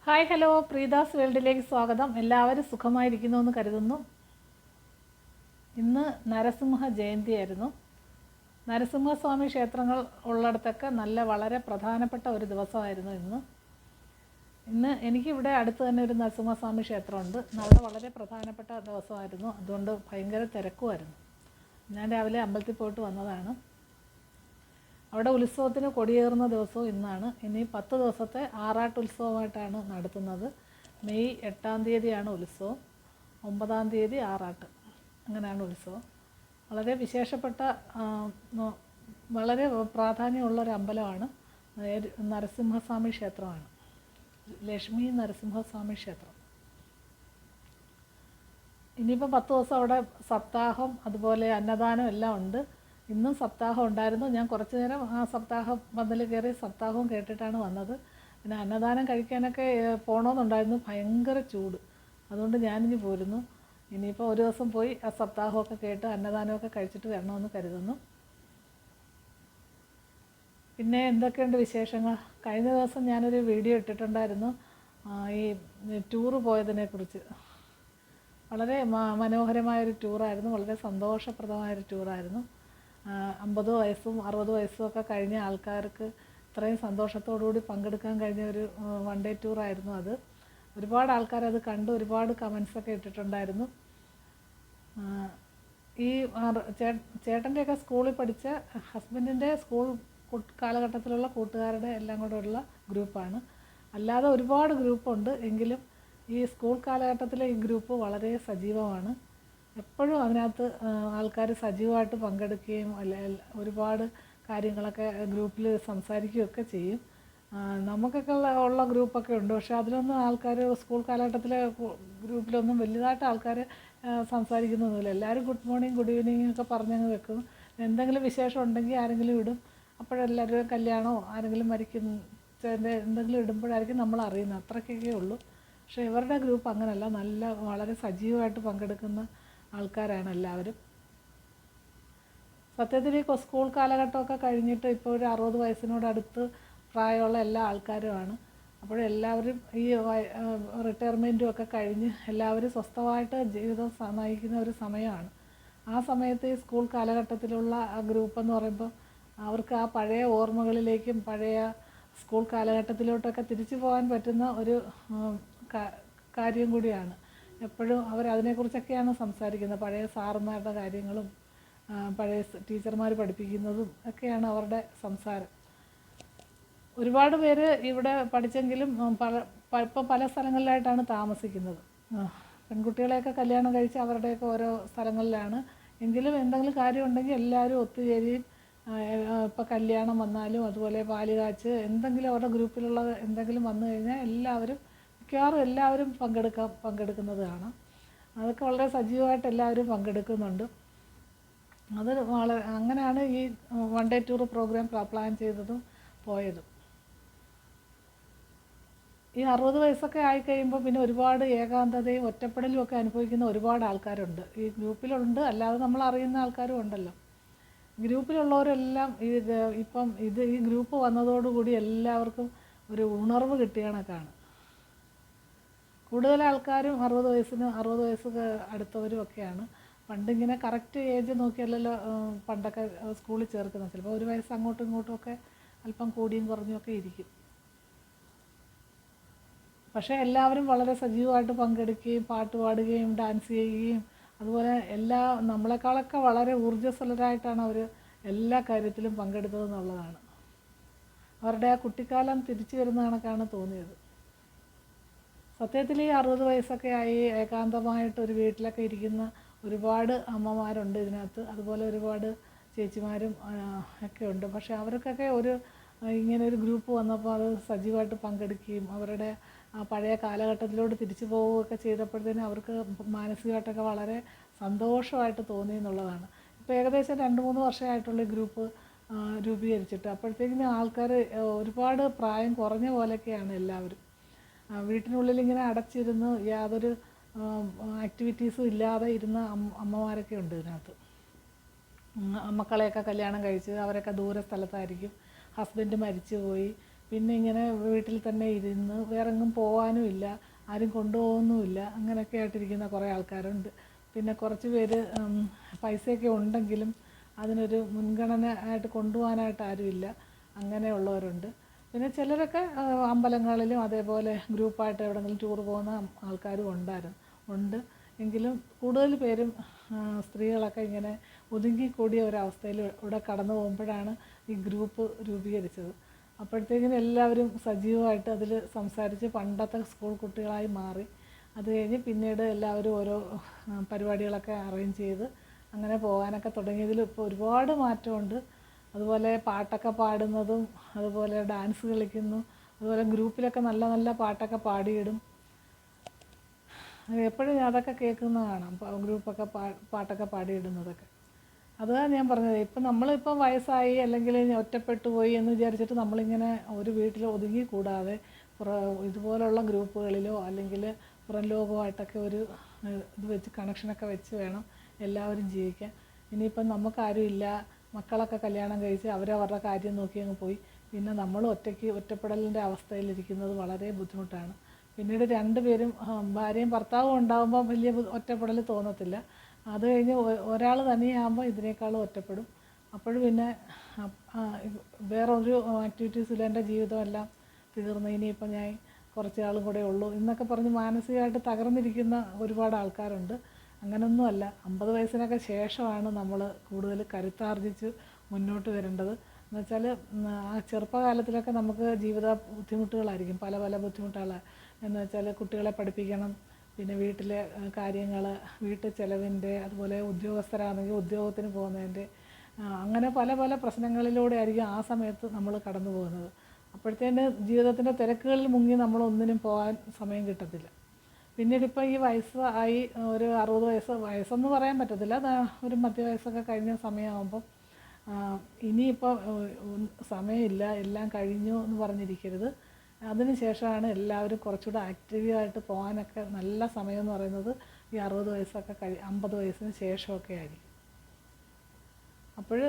Hi hello പ്രീതാസ് വേൾഡിലേക്ക് സ്വാഗതം. എല്ലാവരും സുഖമായിരിക്കുന്നു എന്ന് കരുതുന്നു. ഇന്ന് നരസിംഹ ജയന്തിയായിരുന്നു. നരസിംഹസ്വാമി ക്ഷേത്രങ്ങൾ ഉള്ളിടത്തൊക്കെ വളരെ പ്രധാനപ്പെട്ട ഒരു ദിവസമായിരുന്നു ഇന്ന് എനിക്കിവിടെ അടുത്ത് തന്നെ ഒരു നരസിംഹസ്വാമി ക്ഷേത്രമുണ്ട്. അവിടെ വളരെ പ്രധാനപ്പെട്ട ദിവസമായിരുന്നു. അതുകൊണ്ട് ഭയങ്കര തിരക്കുമായിരുന്നു. ഞാൻ രാവിലെ അമ്പലത്തിൽ പോയിട്ട് വന്നതാണ്. അവിടെ ഉത്സവത്തിന് കൊടിയേറുന്ന ദിവസവും ഇന്നാണ്. ഇനി 10 ദിവസത്തെ ആറാട്ട് ഉത്സവമായിട്ടാണ് നടത്തുന്നത്. മെയ് 8-ാം തീയതിയാണ് ഉത്സവം, 9-ാം തീയതി ആറാട്ട്, അങ്ങനെയാണ് ഉത്സവം. വളരെ വിശേഷപ്പെട്ട വളരെ പ്രാധാന്യമുള്ളൊരു അമ്പലമാണ്. നരസിംഹസ്വാമി ക്ഷേത്രമാണ്, ലക്ഷ്മി നരസിംഹസ്വാമി ക്ഷേത്രം. ഇനിയിപ്പോൾ 10 ദിവസം അവിടെ സപ്താഹം അതുപോലെ അന്നദാനം എല്ലാം ഉണ്ട്. ഇന്നും സപ്താഹം ഉണ്ടായിരുന്നു. ഞാൻ കുറച്ച് നേരം ആ സപ്താഹം പന്തൽ കയറി സപ്താഹവും കേട്ടിട്ടാണ് വന്നത്. പിന്നെ അന്നദാനം കഴിക്കാനൊക്കെ പോകണമെന്നുണ്ടായിരുന്നു. ഭയങ്കര ചൂട്, അതുകൊണ്ട് ഞാനിനി പോരുന്നു. ഇനിയിപ്പോൾ ഒരു ദിവസം പോയി ആ സപ്താഹമൊക്കെ കേട്ട് അന്നദാനമൊക്കെ കഴിച്ചിട്ട് വരണമെന്ന് കരുതുന്നു. പിന്നെ എന്തൊക്കെയുണ്ട് വിശേഷങ്ങൾ? കഴിഞ്ഞ ദിവസം ഞാനൊരു വീഡിയോ ഇട്ടിട്ടുണ്ടായിരുന്നു ഈ ടൂറ് പോയതിനെക്കുറിച്ച്. വളരെ മനോഹരമായൊരു ടൂറായിരുന്നു. വളരെ സന്തോഷപ്രദമായൊരു ടൂറായിരുന്നു. 50 വയസ്സും 60 വയസ്സും ഒക്കെ കഴിഞ്ഞ ആൾക്കാർക്ക് ഇത്രയും സന്തോഷത്തോടുകൂടി പങ്കെടുക്കാൻ കഴിഞ്ഞ ഒരു വൺ ഡേ ടൂറായിരുന്നു അത്. ഒരുപാട് ആൾക്കാരത് കണ്ടു, ഒരുപാട് കമൻസൊക്കെ ഇട്ടിട്ടുണ്ടായിരുന്നു. ഈ ചേട്ടൻ്റെയൊക്കെ സ്കൂളിൽ പഠിച്ച ഹസ്ബൻഡിൻ്റെ സ്കൂൾ കാലഘട്ടത്തിലുള്ള കൂട്ടുകാരുടെ എല്ലാം കൂടെ ഉള്ള ഗ്രൂപ്പാണ്. അല്ലാതെ ഒരുപാട് ഗ്രൂപ്പുണ്ട്, എങ്കിലും ഈ സ്കൂൾ കാലഘട്ടത്തിലെ ഈ ഗ്രൂപ്പ് വളരെ സജീവമാണ്. എപ്പോഴും അതിനകത്ത് ആൾക്കാർ സജീവമായിട്ട് പങ്കെടുക്കുകയും ഒരുപാട് കാര്യങ്ങളൊക്കെ ഗ്രൂപ്പിൽ സംസാരിക്കുകയൊക്കെ ചെയ്യും. നമുക്കൊക്കെ ഉള്ള ഗ്രൂപ്പൊക്കെ ഉണ്ട്, പക്ഷേ അതിലൊന്നും ആൾക്കാർ സ്കൂൾ കാലഘട്ടത്തിലെ ഗ്രൂപ്പിലൊന്നും വലുതായിട്ട് ആൾക്കാർ സംസാരിക്കുന്നൊന്നുമില്ല. എല്ലാവരും ഗുഡ് മോർണിംഗ് ഗുഡ് ഈവനിങ് ഒക്കെ പറഞ്ഞങ്ങ് വെക്കും. എന്തെങ്കിലും വിശേഷം ഉണ്ടെങ്കിൽ ആരെങ്കിലും ഇടും. അപ്പോഴെല്ലാവരും കല്യാണമോ ആരെങ്കിലും മരിക്കുന്നതിൻ്റെ എന്തെങ്കിലും ഇടുമ്പോഴായിരിക്കും നമ്മൾ അറിയുന്നത്. അത്രയ്ക്കൊക്കെ ഉള്ളൂ. പക്ഷേ ഇവരുടെ ഗ്രൂപ്പ് അങ്ങനെയല്ല, വളരെ സജീവമായിട്ട് പങ്കെടുക്കുന്ന ആൾക്കാരാണ് എല്ലാവരും. സത്യത്തിൽ ഈ സ്കൂൾ കാലഘട്ടമൊക്കെ കഴിഞ്ഞിട്ട് ഇപ്പോൾ ഒരു 60 വയസ്സിനോടടുത്ത് പ്രായമുള്ള എല്ലാ ആൾക്കാരുമാണ്. അപ്പോഴെല്ലാവരും ഈ റിട്ടയർമെൻറ്റും ഒക്കെ കഴിഞ്ഞ് എല്ലാവരും സ്വസ്ഥമായിട്ട് ജീവിതം നയിക്കുന്ന ഒരു സമയമാണ്. ആ സമയത്ത് ഈ സ്കൂൾ കാലഘട്ടത്തിലുള്ള ഗ്രൂപ്പെന്ന് പറയുമ്പോൾ അവർക്ക് ആ പഴയ ഓർമ്മകളിലേക്കും പഴയ സ്കൂൾ കാലഘട്ടത്തിലോട്ടൊക്കെ തിരിച്ചു പോകാൻ പറ്റുന്ന ഒരു കാര്യം കൂടിയാണ്. എപ്പോഴും അവരതിനെക്കുറിച്ചൊക്കെയാണ് സംസാരിക്കുന്നത്. പഴയ സാറുമാരുടെ കാര്യങ്ങളും പഴയ ടീച്ചർമാർ പഠിപ്പിക്കുന്നതും ഒക്കെയാണ് അവരുടെ സംസാരം. ഒരുപാട് പേര് ഇവിടെ പഠിച്ചെങ്കിലും ഇപ്പം പല സ്ഥലങ്ങളിലായിട്ടാണ് താമസിക്കുന്നത്. പെൺകുട്ടികളെയൊക്കെ കല്യാണം കഴിച്ച് അവരുടെയൊക്കെ ഓരോ സ്ഥലങ്ങളിലാണ്. എങ്കിലും എന്തെങ്കിലും കാര്യമുണ്ടെങ്കിൽ എല്ലാവരും ഒത്തുചേരുകയും ഇപ്പോൾ കല്യാണം വന്നാലും അതുപോലെ പാല് കാച്ച് എന്തെങ്കിലും അവരുടെ ഗ്രൂപ്പിലുള്ള എന്തെങ്കിലും വന്നു കഴിഞ്ഞാൽ മിക്കവാറും എല്ലാവരും പങ്കെടുക്കുന്നത് കാണാം. അതൊക്കെ വളരെ സജീവമായിട്ട് എല്ലാവരും പങ്കെടുക്കുന്നുണ്ട്. അത് അങ്ങനെയാണ് ഈ one day tour programme plan ചെയ്തതും പോയതും. ഈ 60 വയസ്സൊക്കെ ആയിക്കഴിയുമ്പോൾ പിന്നെ ഒരുപാട് ഏകാന്തതയും ഒറ്റപ്പെടലും ഒക്കെ അനുഭവിക്കുന്ന ഒരുപാട് ആൾക്കാരുണ്ട്. ഈ ഗ്രൂപ്പിലുണ്ട്, അല്ലാതെ നമ്മൾ അറിയുന്ന ആൾക്കാരും ഉണ്ടല്ലോ. ഗ്രൂപ്പിലുള്ളവരെല്ലാം ഈ ഗ്രൂപ്പ് വന്നതോടുകൂടി എല്ലാവർക്കും ഒരു ഉണർവ് കിട്ടിയ കണക്കാണ്. കൂടുതൽ ആൾക്കാരും 60 വയസ്സ് അടുത്തവരും ഒക്കെയാണ്. പണ്ടിങ്ങനെ കറക്റ്റ് ഏജ് നോക്കിയല്ലല്ലോ പണ്ടൊക്കെ സ്കൂളിൽ ചേർക്കുന്നത്. ചിലപ്പോൾ ഒരു വയസ്സ് അങ്ങോട്ടും ഇങ്ങോട്ടും ഒക്കെ അല്പം കൂടിയും കുറഞ്ഞുമൊക്കെ ഇരിക്കും. പക്ഷേ എല്ലാവരും വളരെ സജീവമായിട്ട് പങ്കെടുക്കുകയും പാട്ട് പാടുകയും ഡാൻസ് ചെയ്യുകയും അതുപോലെ നമ്മളെക്കാളൊക്കെ വളരെ ഊർജ്ജസ്വലരായിട്ടാണ് അവർ എല്ലാ കാര്യത്തിലും പങ്കെടുത്തതെന്നുള്ളതാണ്. അവരുടെ ആ കുട്ടിക്കാലം തിരിച്ചു വരുന്ന കണക്കാണ് തോന്നിയത്. സത്യത്തിൽ ഈ 60 വയസ്സൊക്കെ ആയി ഏകാന്തമായിട്ട് ഒരു വീട്ടിലൊക്കെ ഇരിക്കുന്ന ഒരുപാട് അമ്മമാരുണ്ട് ഇതിനകത്ത്. അതുപോലെ ഒരുപാട് ചേച്ചിമാരും ഒക്കെ ഉണ്ട്. പക്ഷേ അവർക്കൊക്കെ ഇങ്ങനെ ഒരു ഗ്രൂപ്പ് വന്നപ്പോൾ അത് സജീവമായിട്ട് പങ്കെടുക്കുകയും അവരുടെ ആ പഴയ കാലഘട്ടത്തിലോട്ട് തിരിച്ചു പോവുകയൊക്കെ ചെയ്തപ്പോഴത്തേനും അവർക്ക് മാനസികമായിട്ടൊക്കെ വളരെ സന്തോഷമായിട്ട് തോന്നി എന്നുള്ളതാണ്. ഇപ്പോൾ ഏകദേശം 2-3 വർഷമായിട്ടുള്ള ഈ ഗ്രൂപ്പ് രൂപീകരിച്ചിട്ട്. അപ്പോഴത്തേക്കിനും ആൾക്കാർ ഒരുപാട് പ്രായം കുറഞ്ഞ പോലെയൊക്കെയാണ് എല്ലാവരും. വീട്ടിനുള്ളിലിങ്ങനെ അടച്ചിരുന്ന് യാതൊരു ആക്ടിവിറ്റീസും ഇല്ലാതെ ഇരുന്ന അമ്മമാരൊക്കെ ഉണ്ട് ഇതിനകത്ത്. മക്കളെയൊക്കെ കല്യാണം കഴിച്ച് അവരൊക്കെ ദൂര സ്ഥലത്തായിരിക്കും. ഹസ്ബൻഡ് മരിച്ചു പോയി, പിന്നെ ഇങ്ങനെ വീട്ടിൽ തന്നെ ഇരുന്ന് വേറെ എങ്ങും പോകാനുമില്ല, ആരും കൊണ്ടുപോകുന്നുമില്ല, അങ്ങനെയൊക്കെ ആയിട്ടിരിക്കുന്ന കുറേ ആൾക്കാരുണ്ട്. പിന്നെ കുറച്ച് പേര് പൈസയൊക്കെ ഉണ്ടെങ്കിലും അതിനൊരു മുൻഗണന ആയിട്ട് കൊണ്ടുപോകാനായിട്ട് ആരുമില്ല, അങ്ങനെയുള്ളവരുണ്ട്. പിന്നെ ചിലരൊക്കെ അമ്പലങ്ങളിലും അതേപോലെ ഗ്രൂപ്പായിട്ട് എവിടെയെങ്കിലും ടൂർ പോകുന്ന ആൾക്കാരും ഉണ്ട്. എങ്കിലും കൂടുതൽ പേരും സ്ത്രീകളൊക്കെ ഇങ്ങനെ ഒതുങ്ങിക്കൂടിയ ഒരവസ്ഥയിൽ ഇവിടെ കടന്നു പോകുമ്പോഴാണ് ഈ ഗ്രൂപ്പ് രൂപീകരിച്ചത്. അപ്പോഴത്തേക്കിനും എല്ലാവരും സജീവമായിട്ട് അതിൽ സംസാരിച്ച് പണ്ടത്തെ സ്കൂൾ കുട്ടികളായി മാറി. അത് കഴിഞ്ഞ് പിന്നീട് എല്ലാവരും ഓരോ പരിപാടികളൊക്കെ അറേഞ്ച് ചെയ്ത് അങ്ങനെ പോകാനൊക്കെ തുടങ്ങിയതിൽ ഇപ്പോൾ ഒരുപാട് മാറ്റമുണ്ട്. അതുപോലെ പാട്ടൊക്കെ പാടുന്നതും അതുപോലെ ഡാൻസ് കളിക്കുന്നു, അതുപോലെ ഗ്രൂപ്പിലൊക്കെ നല്ല നല്ല പാട്ടൊക്കെ പാടിയിടും. എപ്പോഴും അതൊക്കെ കേൾക്കുന്നത് കാണാം, ഗ്രൂപ്പൊക്കെ പാട്ടൊക്കെ പാടിയിടുന്നതൊക്കെ. അതാണ് ഞാൻ പറഞ്ഞത്, ഇപ്പം നമ്മളിപ്പോൾ വയസ്സായി അല്ലെങ്കിൽ ഒറ്റപ്പെട്ടു പോയി എന്ന് വിചാരിച്ചിട്ട് നമ്മളിങ്ങനെ ഒരു വീട്ടിൽ ഒതുങ്ങി കൂടാതെ ഇതുപോലുള്ള ഗ്രൂപ്പുകളിലോ അല്ലെങ്കിൽ പുറം ലോകമായിട്ടൊക്കെ ഒരു ഇത് വെച്ച് കണക്ഷനൊക്കെ വെച്ച് വേണം എല്ലാവരും ജീവിക്കാൻ. ഇനിയിപ്പം നമുക്കാരുമില്ല, മക്കളൊക്കെ കല്യാണം കഴിച്ച് അവരവരുടെ കാര്യം നോക്കി അങ്ങ് പോയി, പിന്നെ നമ്മൾ ഒറ്റപ്പെടലിൻ്റെ അവസ്ഥയിലിരിക്കുന്നത് വളരെ ബുദ്ധിമുട്ടാണ്. പിന്നീട് രണ്ടുപേരും ഭാര്യയും ഭർത്താവും ഉണ്ടാകുമ്പോൾ വലിയ ഒറ്റപ്പെടൽ തോന്നത്തില്ല. അത് കഴിഞ്ഞ് ഒരാൾ തനിയാകുമ്പോൾ ഇതിനേക്കാളും ഒറ്റപ്പെടും. അപ്പോഴും പിന്നെ വേറൊരു ആക്ടിവിറ്റീസിൽ എൻ്റെ ജീവിതമെല്ലാം തീർന്നു, ഇനിയിപ്പോൾ ഞാൻ കുറച്ച് നാളും കൂടെ ഉള്ളൂ എന്നൊക്കെ പറഞ്ഞ് മാനസികമായിട്ട് തകർന്നിരിക്കുന്ന ഒരുപാട് ആൾക്കാരുണ്ട്. അങ്ങനൊന്നുമല്ല, 50 വയസ്സിനൊക്കെ ശേഷമാണ് നമ്മൾ കൂടുതൽ കരുത്താർജിച്ച് മുന്നോട്ട് വരേണ്ടത്. എന്നുവെച്ചാൽ ആ ചെറുപ്പകാലത്തിലൊക്കെ നമുക്ക് ജീവിത ബുദ്ധിമുട്ടുകളായിരിക്കും, പല പല ബുദ്ധിമുട്ടുകൾ. എന്ന് വെച്ചാൽ കുട്ടികളെ പഠിപ്പിക്കണം, പിന്നെ വീട്ടിലെ കാര്യങ്ങൾ, വീട്ടു ചിലവിൻ്റെ, അതുപോലെ ഉദ്യോഗസ്ഥരാണെങ്കിൽ ഉദ്യോഗത്തിന് പോകുന്നതിൻ്റെ, അങ്ങനെ പല പല പ്രശ്നങ്ങളിലൂടെ ആയിരിക്കും ആ സമയത്ത് നമ്മൾ കടന്നു പോകുന്നത്. അപ്പോഴത്തേന് ജീവിതത്തിൻ്റെ തിരക്കുകളിൽ മുങ്ങി നമ്മളൊന്നിനും പോകാൻ സമയം കിട്ടത്തില്ല. പിന്നീട് ഇപ്പോൾ ഈ വയസ്സായി ഒരു 60 വയസ്സെന്ന് പറയാൻ പറ്റത്തില്ല, ഒരു മധ്യവയസ്സൊക്കെ കഴിഞ്ഞ സമയമാകുമ്പം ഇനിയിപ്പോൾ സമയമില്ല, എല്ലാം കഴിഞ്ഞു എന്ന് പറഞ്ഞിരിക്കരുത്. അതിന് ശേഷമാണ് എല്ലാവരും കുറച്ചുകൂടെ ആക്റ്റീവായിട്ട് പോകാനൊക്കെ നല്ല സമയമെന്ന് പറയുന്നത് ഈ 60 വയസ്സൊക്കെ 50 വയസ്സിന് ശേഷമൊക്കെ ആയിരിക്കും. അപ്പോൾ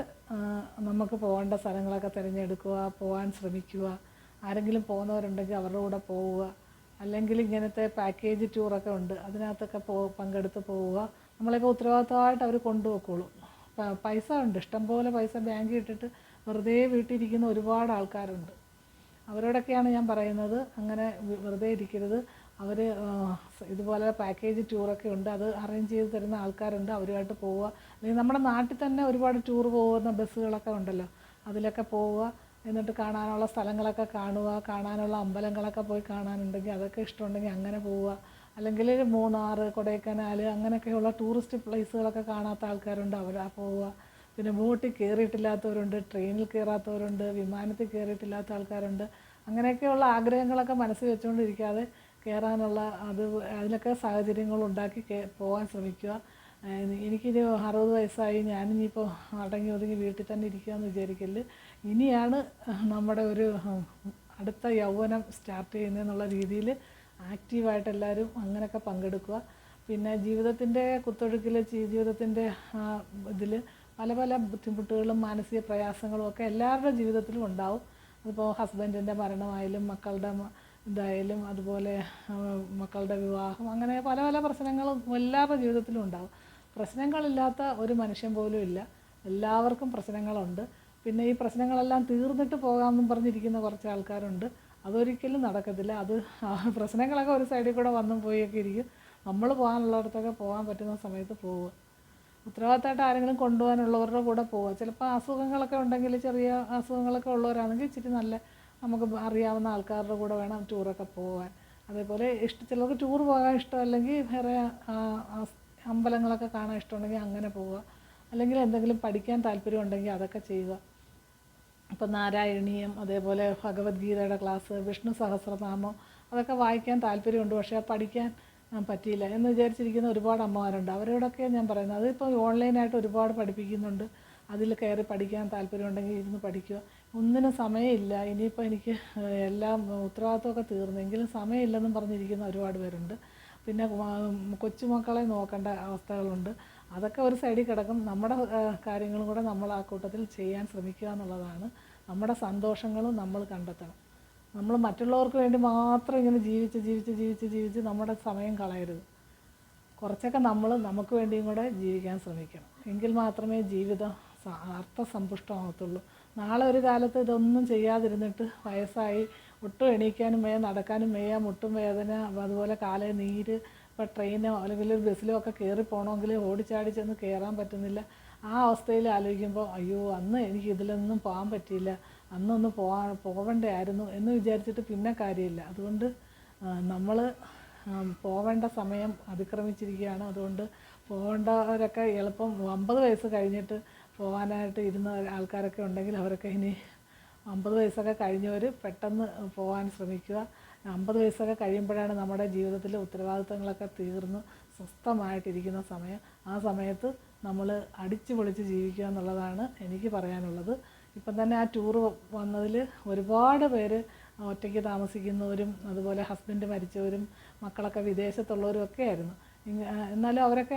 നമുക്ക് പോകേണ്ട സ്ഥലങ്ങളൊക്കെ തിരഞ്ഞെടുക്കുക, പോകാൻ ശ്രമിക്കുക. ആരെങ്കിലും പോകുന്നവരുണ്ടെങ്കിൽ അവരുടെ കൂടെ പോവുക, അല്ലെങ്കിൽ ഇങ്ങനത്തെ പാക്കേജ് ടൂറൊക്കെ ഉണ്ട്, അതിനകത്തൊക്കെ പങ്കെടുത്ത് പോവുക. നമ്മളെയൊക്കെ ഉത്തരവാദിത്തമായിട്ട് അവർ കൊണ്ടുപോയിക്കോളും. പൈസ ഉണ്ട്, ഇഷ്ടംപോലെ പൈസ ബാങ്കിൽ ഇട്ടിട്ട് വെറുതെ വീട്ടിലിരിക്കുന്ന ഒരുപാട് ആൾക്കാരുണ്ട്. അവരോടൊക്കെയാണ് ഞാൻ പറയുന്നത്, അങ്ങനെ വെറുതെ ഇരിക്കരുത്. അവർ ഇതുപോലെ പാക്കേജ് ടൂറൊക്കെ ഉണ്ട്, അത് അറേഞ്ച് ചെയ്ത് തരുന്ന ആൾക്കാരുണ്ട്, അവരുമായിട്ട് പോവുക. അല്ലെങ്കിൽ നമ്മുടെ നാട്ടിൽ തന്നെ ഒരുപാട് ടൂർ പോകുന്ന ബസ്സുകളൊക്കെ ഉണ്ടല്ലോ, അതിലൊക്കെ പോവുക. എന്നിട്ട് കാണാനുള്ള സ്ഥലങ്ങളൊക്കെ കാണുക, കാണാനുള്ള അമ്പലങ്ങളൊക്കെ പോയി കാണാനുണ്ടെങ്കിൽ അതൊക്കെ ഇഷ്ടമുണ്ടെങ്കിൽ അങ്ങനെ പോവുക. അല്ലെങ്കിൽ മൂന്നാർ, കൊടൈക്കനാൽ അങ്ങനെയൊക്കെയുള്ള ടൂറിസ്റ്റ് പ്ലേസുകളൊക്കെ കാണാത്ത ആൾക്കാരുണ്ട്, അവരാ പോവുക. പിന്നെ ബോട്ടിൽ കയറിയിട്ടില്ലാത്തവരുണ്ട്, ട്രെയിനിൽ കയറാത്തവരുണ്ട്, വിമാനത്തിൽ കയറിയിട്ടില്ലാത്ത ആൾക്കാരുണ്ട്. അങ്ങനെയൊക്കെയുള്ള ആഗ്രഹങ്ങളൊക്കെ മനസ്സിൽ വെച്ചുകൊണ്ടിരിക്കാതെ കയറാനുള്ള അതിലൊക്കെ സാഹചര്യങ്ങളുണ്ടാക്കി പോകാൻ ശ്രമിക്കുക. എനിക്കിനി 60 വയസ്സായി, ഞാനിനിയിപ്പോൾ അടങ്ങി ഒതുങ്ങി വീട്ടിൽ തന്നെ ഇരിക്കുകയെന്ന് വിചാരിക്കല്. ഇനിയാണ് നമ്മുടെ ഒരു അടുത്ത യൗവനം സ്റ്റാർട്ട് ചെയ്യുന്നതെന്നുള്ള രീതിയിൽ ആക്റ്റീവായിട്ട് എല്ലാവരും അങ്ങനെയൊക്കെ പങ്കെടുക്കുക. പിന്നെ ജീവിതത്തിൻ്റെ കുത്തൊഴുക്കിൽ, ജീവിതത്തിൻ്റെ ഇതിൽ പല പല ബുദ്ധിമുട്ടുകളും മാനസിക പ്രയാസങ്ങളും ഒക്കെ എല്ലാവരുടെ ജീവിതത്തിലും ഉണ്ടാവും. അതിപ്പോൾ ഹസ്ബൻഡിൻ്റെ മരണമായാലും, മക്കളുടെ ഇതായാലും, അതുപോലെ മക്കളുടെ വിവാഹം, അങ്ങനെ പല പല പ്രശ്നങ്ങളും എല്ലാവരുടെ ജീവിതത്തിലും ഉണ്ടാവും. പ്രശ്നങ്ങളില്ലാത്ത ഒരു മനുഷ്യൻ പോലും ഇല്ല, എല്ലാവർക്കും പ്രശ്നങ്ങളുണ്ട്. പിന്നെ ഈ പ്രശ്നങ്ങളെല്ലാം തീർന്നിട്ട് പോകാമെന്നും പറഞ്ഞിരിക്കുന്ന കുറച്ച് ആൾക്കാരുണ്ട്, അതൊരിക്കലും നടക്കത്തില്ല. അത് പ്രശ്നങ്ങളൊക്കെ ഒരു സൈഡിൽ കൂടെ വന്നും പോയൊക്കെ ഇരിക്കും. നമ്മൾ പോകാനുള്ളിടത്തൊക്കെ പോകാൻ പറ്റുന്ന സമയത്ത് പോവുക. ഉത്തരവാദിത്തമായിട്ട് ആരെങ്കിലും കൊണ്ടുപോകാനുള്ളവരുടെ കൂടെ പോവുക. ചിലപ്പോൾ അസുഖങ്ങളൊക്കെ ഉണ്ടെങ്കിൽ, ചെറിയ അസുഖങ്ങളൊക്കെ ഉള്ളവരാണെങ്കിൽ ഇച്ചിരി നല്ല നമുക്ക് അറിയാവുന്ന ആൾക്കാരുടെ കൂടെ വേണം ടൂറൊക്കെ പോകാൻ. അതേപോലെ ചിലർക്ക് ടൂർ പോകാൻ ഇഷ്ടമല്ലെങ്കിൽ വേറെ അമ്പലങ്ങളൊക്കെ കാണാൻ ഇഷ്ടമുണ്ടെങ്കിൽ അങ്ങനെ പോവുക. അല്ലെങ്കിൽ എന്തെങ്കിലും പഠിക്കാൻ താല്പര്യം ഉണ്ടെങ്കിൽ അതൊക്കെ ചെയ്യുക. ഇപ്പം നാരായണീയം, അതേപോലെ ഭഗവത്ഗീതയുടെ ക്ലാസ്, വിഷ്ണു സഹസ്രനാമം, അതൊക്കെ വായിക്കാൻ താല്പര്യമുണ്ട്, പക്ഷേ പഠിക്കാൻ പറ്റിയില്ല എന്ന് വിചാരിച്ചിരിക്കുന്ന ഒരുപാട് അമ്മമാരുണ്ട്. അവരോടൊക്കെ ഞാൻ പറയുന്നത്, അതിപ്പോൾ ഓൺലൈനായിട്ട് ഒരുപാട് പഠിപ്പിക്കുന്നുണ്ട്, അതിൽ കയറി പഠിക്കാൻ താല്പര്യമുണ്ടെങ്കിൽ ഇരുന്ന് പഠിക്കുക. ഒന്നിനും സമയമില്ല, ഇനിയിപ്പോൾ എനിക്ക് എല്ലാം ഉത്തരവാദിത്തമൊക്കെ തീർന്നെങ്കിലും സമയമില്ലെന്നും പറഞ്ഞിരിക്കുന്ന ഒരുപാട് പേരുണ്ട്. പിന്നെ കൊച്ചുമക്കളെ നോക്കേണ്ട അവസ്ഥകളുണ്ട്, അതൊക്കെ ഒരു സൈഡിൽ കിടക്കും. നമ്മുടെ കാര്യങ്ങളും കൂടെ നമ്മൾ ആ കൂട്ടത്തിൽ ചെയ്യാൻ ശ്രമിക്കുക എന്നുള്ളതാണ്. നമ്മുടെ സന്തോഷങ്ങളും നമ്മൾ കണ്ടെത്തണം. നമ്മൾ മറ്റുള്ളവർക്ക് വേണ്ടി മാത്രം ഇങ്ങനെ ജീവിച്ച് നമ്മുടെ സമയം കളയരുത്. കുറച്ചൊക്കെ നമ്മൾ നമുക്ക് വേണ്ടിയും കൂടെ ജീവിക്കാൻ ശ്രമിക്കണം. എങ്കിൽ മാത്രമേ ജീവിതം അർത്ഥസമ്പുഷ്ടമാകത്തുള്ളൂ. നാളെ ഒരു കാലത്ത് ഇതൊന്നും ചെയ്യാതിരുന്നിട്ട് വയസ്സായി ഒട്ടും എണീക്കാനും വയ്യ, നടക്കാനും വയ്യ, മുട്ടും വേദന, അതുപോലെ കാലേ നീര്, ഇപ്പോൾ ട്രെയിനോ അല്ലെങ്കിൽ ഒരു ബസ്സിലോ ഒക്കെ കയറി പോകണമെങ്കിൽ ഓടിച്ചാടി ചെന്ന് കയറാൻ പറ്റുന്നില്ല. ആ അവസ്ഥയിൽ ആലോചിക്കുമ്പോൾ അയ്യോ അന്ന് എനിക്ക് ഇതിലൊന്നും പോകാൻ പറ്റിയില്ല, അന്നൊന്ന് പോകണ്ടായിരുന്നു എന്ന് വിചാരിച്ചിട്ട് പിന്നെ കാര്യമില്ല. അതുകൊണ്ട് നമ്മൾ പോവേണ്ട സമയം അതിക്രമിച്ചിരിക്കുകയാണ്. അതുകൊണ്ട് പോകേണ്ടവരൊക്കെ എളുപ്പം 50 വയസ്സ് കഴിഞ്ഞിട്ട് പോകാനായിട്ട് ഇരുന്ന ആൾക്കാരൊക്കെ ഉണ്ടെങ്കിൽ അവരൊക്കെ ഇനി 50 വയസ്സൊക്കെ കഴിഞ്ഞവർ പെട്ടെന്ന് പോകാൻ ശ്രമിക്കുക. 50 വയസ്സൊക്കെ കഴിയുമ്പോഴാണ് നമ്മുടെ ജീവിതത്തിലെ ഉത്തരവാദിത്തങ്ങളൊക്കെ തീർന്ന് സ്വസ്ഥമായിട്ടിരിക്കുന്ന സമയം. ആ സമയത്ത് നമ്മൾ അടിച്ചു പൊളിച്ച് ജീവിക്കുക എന്നുള്ളതാണ് എനിക്ക് പറയാനുള്ളത്. ഇപ്പം തന്നെ ആ ടൂറ് വന്നതിൽ ഒരുപാട് പേര് ഒറ്റയ്ക്ക് താമസിക്കുന്നവരും അതുപോലെ ഹസ്ബൻഡ് മരിച്ചവരും മക്കളൊക്കെ വിദേശത്തുള്ളവരും ഒക്കെ ആയിരുന്നു. എന്നാലും അവരൊക്കെ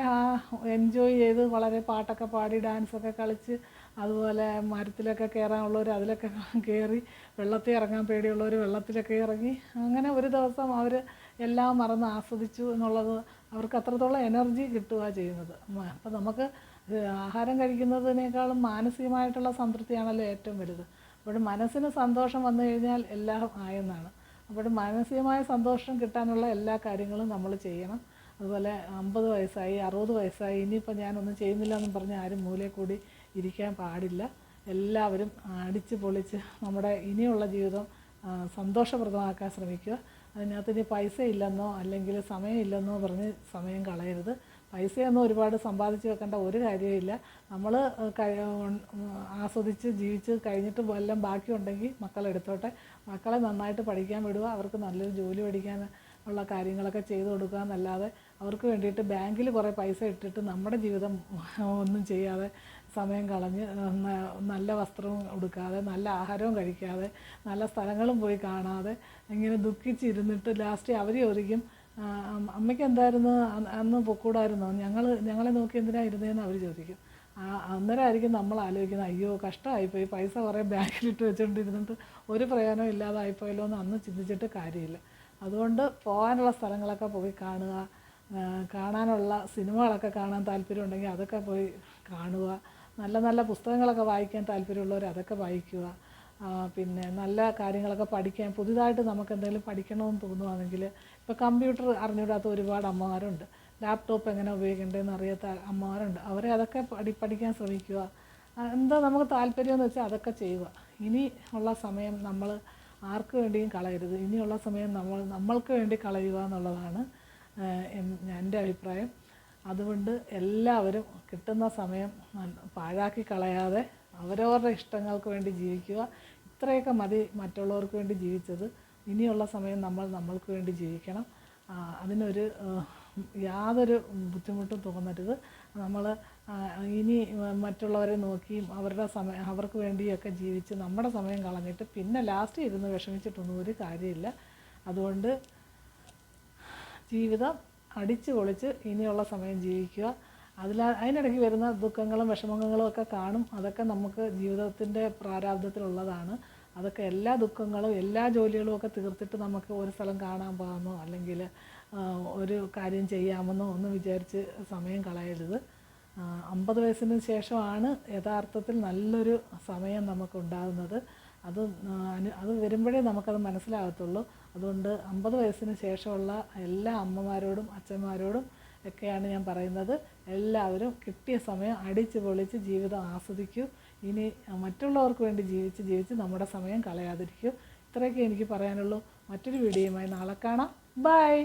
എൻജോയ് ചെയ്ത് വളരെ പാട്ടൊക്കെ പാടി ഡാൻസൊക്കെ കളിച്ച്, അതുപോലെ മരത്തിലൊക്കെ കയറാനുള്ളവർ അതിലൊക്കെ കയറി, വെള്ളത്തിൽ ഇറങ്ങാൻ പേടിയുള്ളവർ വെള്ളത്തിലൊക്കെ ഇറങ്ങി, അങ്ങനെ ഒരു ദിവസം അവർ എല്ലാം മറന്ന് ആസ്വദിച്ചു എന്നുള്ളത് അവർക്ക് അത്രത്തോളം എനർജി കിട്ടുകയാണ് ചെയ്യുന്നത്. അപ്പം നമുക്ക് ആഹാരം കഴിക്കുന്നതിനേക്കാളും മാനസികമായിട്ടുള്ള സംതൃപ്തിയാണല്ലോ ഏറ്റവും വലുത്. അപ്പോൾ മനസ്സിന് സന്തോഷം വന്നു കഴിഞ്ഞാൽ എല്ലാം ആയെന്നാണ്. അപ്പോൾ മാനസികമായ സന്തോഷം കിട്ടാനുള്ള എല്ലാ കാര്യങ്ങളും നമ്മൾ ചെയ്യണം. അതുപോലെ 50 വയസ്സായി 60 വയസ്സായി ഇനിയിപ്പോൾ ഞാനൊന്നും ചെയ്യുന്നില്ല എന്നും പറഞ്ഞ് ആരും മൂലയിൽ കൂടി ഇരിക്കാൻ പാടില്ല. എല്ലാവരും അടിച്ച് പൊളിച്ച് നമ്മുടെ ഇനിയുള്ള ജീവിതം സന്തോഷപ്രദമാക്കാൻ ശ്രമിക്കുക. അതിനകത്ത് ഇനി പൈസ ഇല്ലെന്നോ അല്ലെങ്കിൽ സമയമില്ലെന്നോ പറഞ്ഞ് സമയം കളയരുത്. പൈസയൊന്നും ഒരുപാട് സമ്പാദിച്ച് വെക്കേണ്ട ഒരു കാര്യമില്ല. നമ്മൾ ആസ്വദിച്ച് ജീവിച്ച് കഴിഞ്ഞിട്ട് എല്ലാം ബാക്കിയുണ്ടെങ്കിൽ മക്കളെടുത്തോട്ടെ. മക്കളെ നന്നായിട്ട് പഠിക്കാൻ വിടുക, അവർക്ക് നല്ലൊരു ജോലി പഠിക്കാൻ ഉള്ള കാര്യങ്ങളൊക്കെ ചെയ്തു കൊടുക്കുക എന്നല്ലാതെ അവർക്ക് വേണ്ടിയിട്ട് ബാങ്കിൽ കുറേ പൈസ ഇട്ടിട്ട് നമ്മുടെ ജീവിതം ഒന്നും ചെയ്യാതെ സമയം കളഞ്ഞ് നല്ല വസ്ത്രവും ഉടുക്കാതെ നല്ല ആഹാരവും കഴിക്കാതെ നല്ല സ്ഥലങ്ങളും പോയി കാണാതെ ഇങ്ങനെ ദുഃഖിച്ചിരുന്നിട്ട് ലാസ്റ്റ് അവർ ചോദിക്കും അമ്മയ്ക്ക് എന്തായിരുന്നു അന്ന് പൊക്കൂടായിരുന്നോ, ഞങ്ങളെ നോക്കി എന്തിനാണ് ഇരുന്നതെന്ന് അവർ ചോദിക്കും. അന്നേരമായിരിക്കും നമ്മൾ ആലോചിക്കുന്നത് അയ്യോ കഷ്ടമായിപ്പോയി, പൈസ കുറേ ബാങ്കിലിട്ട് വെച്ചുകൊണ്ടിരുന്നിട്ട് ഒരു പ്രയോജനം ഇല്ലാതായിപ്പോയല്ലോ എന്ന് അന്ന് ചിന്തിച്ചിട്ട് കാര്യമില്ല. അതുകൊണ്ട് പോകാനുള്ള സ്ഥലങ്ങളൊക്കെ പോയി കാണുക, കാണാനുള്ള സിനിമകളൊക്കെ കാണാൻ താല്പര്യമുണ്ടെങ്കിൽ അതൊക്കെ പോയി കാണുക, നല്ല നല്ല പുസ്തകങ്ങളൊക്കെ വായിക്കാൻ താല്പര്യമുള്ളവർ അതൊക്കെ വായിക്കുക. പിന്നെ നല്ല കാര്യങ്ങളൊക്കെ പഠിക്കാൻ പുതിയതായിട്ട് നമുക്ക് എന്തെങ്കിലും പഠിക്കണമെന്ന് തോന്നുകയാണെങ്കിൽ ഇപ്പോൾ കമ്പ്യൂട്ടർ അറിഞ്ഞുകൂടാത്ത ഒരുപാട് അമ്മമാരുണ്ട്, ലാപ്ടോപ്പ് എങ്ങനെ ഉപയോഗിക്കേണ്ടതെന്ന് അറിയാത്ത അമ്മമാരുണ്ട്. അവരെ അതൊക്കെ പഠിക്കാൻ ശ്രമിക്കുക. എന്താ നമുക്ക് താല്പര്യമെന്ന് വെച്ചാൽ അതൊക്കെ ചെയ്യുക. ഇനി ഉള്ള സമയം നമ്മൾ ആർക്ക് വേണ്ടിയും കളയരുത്. ഇനിയുള്ള സമയം നമ്മൾക്ക് വേണ്ടി കളയുക എന്നുള്ളതാണ് എൻ്റെ അഭിപ്രായം. അതുകൊണ്ട് എല്ലാവരും കിട്ടുന്ന സമയം പാഴാക്കി കളയാതെ അവരവരുടെ ഇഷ്ടങ്ങൾക്ക് വേണ്ടി ജീവിക്കുക. ഇത്രയൊക്കെ മതി മറ്റുള്ളവർക്ക് വേണ്ടി ജീവിച്ചത്. ഇനിയുള്ള സമയം നമ്മൾക്ക് വേണ്ടി ജീവിക്കണം. അതിനൊരു യാതൊരു ബുദ്ധിമുട്ടും തോന്നരുത്. നമ്മൾ ഇനി മറ്റുള്ളവരെ നോക്കിയും അവർക്ക് വേണ്ടിയൊക്കെ ജീവിച്ച് നമ്മുടെ സമയം കളഞ്ഞിട്ട് പിന്നെ ലാസ്റ്റ് ഇരുന്ന് വിഷമിച്ചിട്ടൊന്നും ഒരു കാര്യമില്ല. അതുകൊണ്ട് ജീവിതം അടിച്ച് പൊളിച്ച് ഇനിയുള്ള സമയം ജീവിക്കുക. അതിനിടയ്ക്ക് വരുന്ന ദുഃഖങ്ങളും വിഷമങ്ങളും ഒക്കെ കാണും. അതൊക്കെ നമുക്ക് ജീവിതത്തിൻ്റെ പ്രാരാബ്ധത്തിലുള്ളതാണ്. അതൊക്കെ എല്ലാ ദുഃഖങ്ങളും എല്ലാ ജോലികളും ഒക്കെ തീർത്തിട്ട് നമുക്ക് ഒരു സ്ഥലം കാണാൻ പോകാമെന്നോ അല്ലെങ്കിൽ ഒരു കാര്യം ചെയ്യാമെന്നോ ഒന്നും വിചാരിച്ച് സമയം കളയരുത്. 50 വയസ്സിന് ശേഷമാണ് യഥാർത്ഥത്തിൽ നല്ലൊരു സമയം നമുക്കുണ്ടാകുന്നത്. അത് വരുമ്പോഴേ നമുക്കത് മനസ്സിലാകത്തുള്ളൂ. അതുകൊണ്ട് 50 വയസ്സിന് ശേഷമുള്ള എല്ലാ അമ്മമാരോടും അച്ഛന്മാരോടും ഒക്കെയാണ് ഞാൻ പറയുന്നത്, എല്ലാവരും കിട്ടിയ സമയം അടിച്ച് പൊളിച്ച് ജീവിതം ആസ്വദിക്കൂ. ഇനി മറ്റുള്ളവർക്ക് വേണ്ടി ജീവിച്ച് നമ്മുടെ സമയം കളയാതിരിക്കൂ. ഇത്രയൊക്കെ എനിക്ക് പറയാനുള്ളൂ. മറ്റൊരു വീഡിയോയുമായി നാളെ കാണാം. ബൈ.